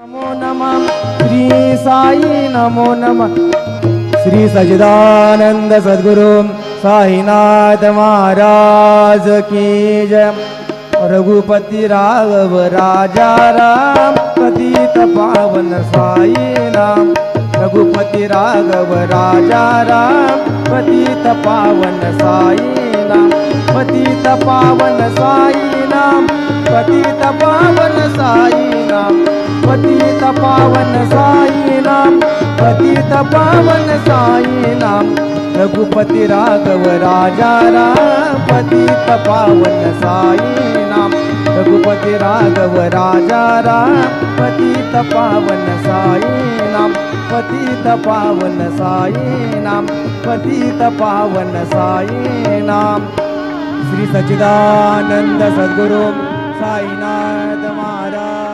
नमो नमः श्री साई नमो नमः श्री सच्चिदानंद सद्गुरु साईनाथ महाराज की जय। रघुपति राघव राजा राम पतित पावन साई नाम। रघुपति राघव राजा राम पतित पावन साई नाम। पतित पावन साई नाम। पतित पावन साई नाम। पतित पावन साई नाम। पतित पावन साई नाम। रघुपति राघव राजा राम पतित पावन साई नाम। रघुपति राघव राजा राम पतित पावन साई नाम। पतित पावन साई नाम। पतित पावन साई नाम। श्री सच्चिदानंद सद्गुरु साईनाथ महाराज।